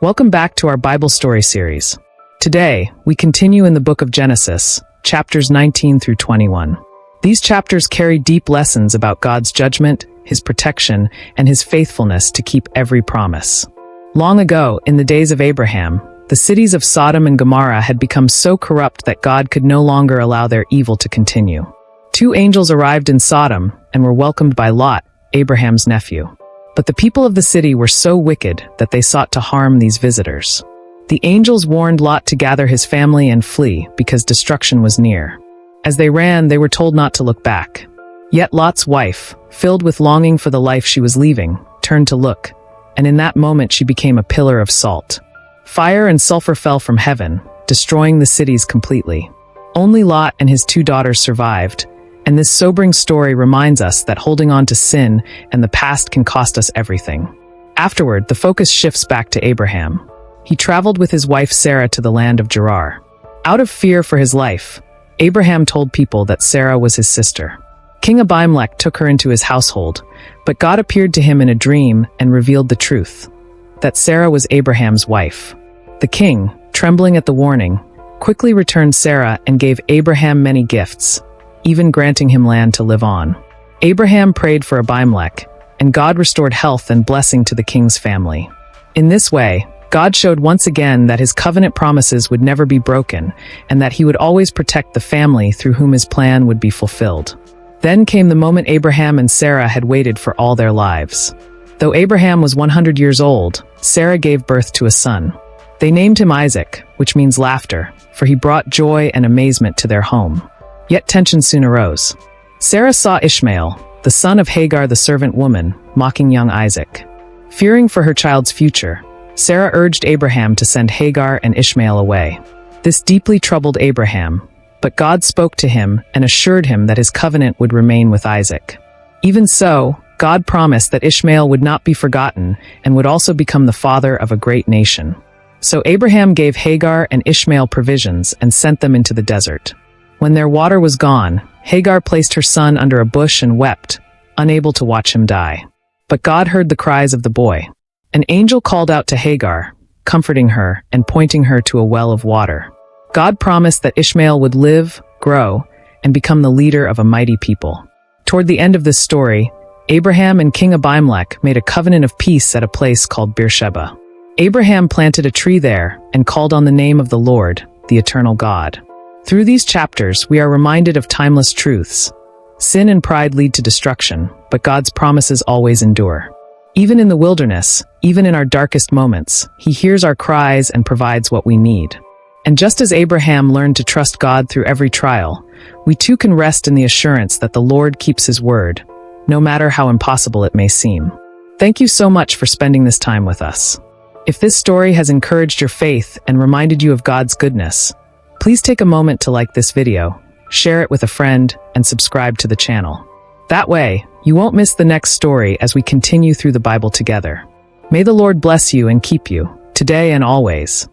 Welcome back to our Bible story series. Today, we continue in the book of Genesis, chapters 19 through 21. These chapters carry deep lessons about God's judgment, His protection, and His faithfulness to keep every promise. Long ago, in the days of Abraham, the cities of Sodom and Gomorrah had become so corrupt that God could no longer allow their evil to continue. Two angels arrived in Sodom and were welcomed by Lot, Abraham's nephew. But the people of the city were so wicked that they sought to harm these visitors. The angels warned Lot to gather his family and flee because destruction was near. As they ran, they were told not to look back. Yet Lot's wife, filled with longing for the life she was leaving, turned to look, and in that moment she became a pillar of salt. Fire and sulfur fell from heaven, destroying the cities completely. Only Lot and his two daughters survived, and this sobering story reminds us that holding on to sin and the past can cost us everything. Afterward, the focus shifts back to Abraham. He traveled with his wife Sarah to the land of Gerar. Out of fear for his life, Abraham told people that Sarah was his sister. King Abimelech took her into his household, but God appeared to him in a dream and revealed the truth, that Sarah was Abraham's wife. The king, trembling at the warning, quickly returned Sarah and gave Abraham many gifts, even granting him land to live on. Abraham prayed for Abimelech, and God restored health and blessing to the king's family. In this way, God showed once again that his covenant promises would never be broken, and that he would always protect the family through whom his plan would be fulfilled. Then came the moment Abraham and Sarah had waited for all their lives. Though Abraham was 100 years old, Sarah gave birth to a son. They named him Isaac, which means laughter, for he brought joy and amazement to their home. Yet tension soon arose. Sarah saw Ishmael, the son of Hagar the servant woman, mocking young Isaac. Fearing for her child's future, Sarah urged Abraham to send Hagar and Ishmael away. This deeply troubled Abraham, but God spoke to him and assured him that his covenant would remain with Isaac. Even so, God promised that Ishmael would not be forgotten and would also become the father of a great nation. So Abraham gave Hagar and Ishmael provisions and sent them into the desert. When their water was gone, Hagar placed her son under a bush and wept, unable to watch him die. But God heard the cries of the boy. An angel called out to Hagar, comforting her and pointing her to a well of water. God promised that Ishmael would live, grow, and become the leader of a mighty people. Toward the end of this story, Abraham and King Abimelech made a covenant of peace at a place called Beersheba. Abraham planted a tree there and called on the name of the Lord, the eternal God. Through these chapters, we are reminded of timeless truths. Sin and pride lead to destruction, but God's promises always endure. Even in the wilderness, even in our darkest moments, He hears our cries and provides what we need. And just as Abraham learned to trust God through every trial, we too can rest in the assurance that the Lord keeps His word, no matter how impossible it may seem. Thank you so much for spending this time with us. If this story has encouraged your faith and reminded you of God's goodness, please take a moment to like this video, share it with a friend, and subscribe to the channel. That way, you won't miss the next story as we continue through the Bible together. May the Lord bless you and keep you, today and always.